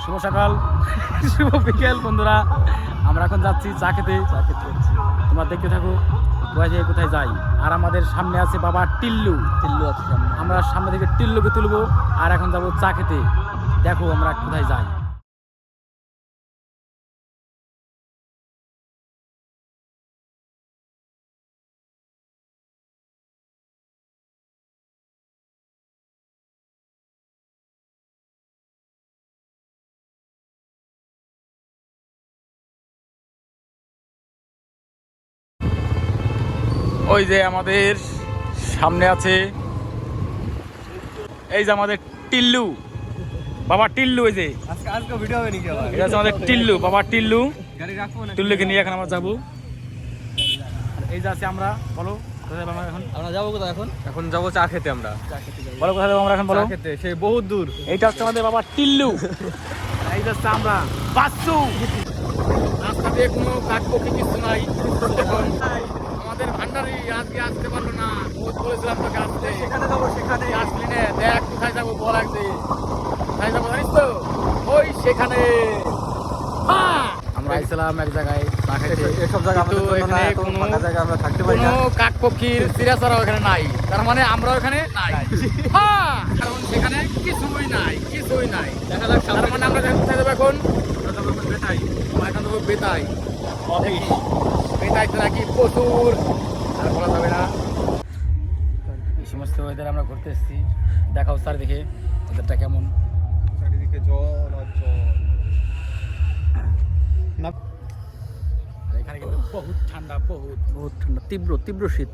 শুভ সকাল শুভ বিকেল বন্ধুরা, আমরা এখন যাচ্ছি চা খেতে। তোমরা দেখতে থাকো কোথায় যাই। আর আমাদের সামনে আছে বাবা টিল্লু আছে, আমরা সামনে থেকে টিল্লুকে তুলবো আর এখন যাবো চা খেতে। দেখো আমরা কোথায় যাই। ওই যে আমাদের সামনে আছে, এই যে আমাদের টিল্লু, বাবা টিল্লু। ওই যে আজকে ভিডিও হবে নাকি আবার? এটা হচ্ছে আমাদের টিল্লু, বাবা টিল্লু। গাড়ি রাখবো না? টিল্লুকে নিয়ে এখন আমরা যাবো। এই যে আছে আমরা, বলো কোথায় যাবো আমরা এখন? আমরা যাবো কোথায় এখন? এখন যাবো চা খেতে। আমরা বলো কোথায় যাবো আমরা এখন, বলো। চা খেতে সেই বহুত দূর। এইটা হচ্ছে আমাদের বাবা টিল্লু। এই যাচ্ছে আমরা বাসু। রাস্তা দিয়ে কোনো কাকপক্ষী কিছু নাই এখন। আমাদের ভান্ডারি আজকে আসতে পারলো না, বলেছিলাম তোকে আসতে। সেখানে যাবো, সেখানে আসলি না, দেখ কোথায় যাবো বল একদিন। কোথায় যাবো জানিস তো? ওই সেখানে। আমরা আইছিলাম এক জায়গায় চা খেতে। এসব জায়গা কিন্তু এখানে কোনো আমরা থাকতে পারি না। কাকপক্ষীর চিড়াচড়াও এখানে নাই, তার মানে আমরাও এখানে নাই। কারণ সেখানে কিছুই নাই। দেখা যাক তার মানে আমরা কোথায় যাবো এখন? বেটাই। আমরা এখন যাবো বেতাই। বেতাইতে নাকি প্রচুর, আর বলা যাবে না। এই সমস্ত ওয়েদার আমরা ঘুরতে এসেছি। দেখাও চারিদিকে ওয়েদারটা কেমন। চারিদিকে জল আর জল। আর এখানে কিন্তু বহুত ঠান্ডা, বহুত ঠান্ডা, তীব্র শীত।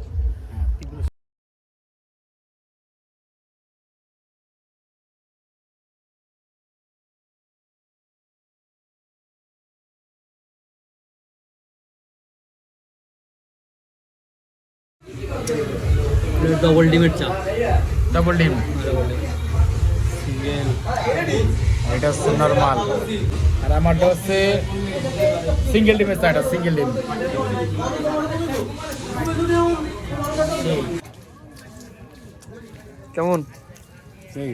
তীব্র। ডবল ডিমের চা। ডাবল ডিম, সিঙ্গেল, এটা হচ্ছে নর্মাল, আর আমারটা হচ্ছে সিঙ্গেল ডিমের চা। এটা সিঙ্গেল ডিম। কেমন? সেই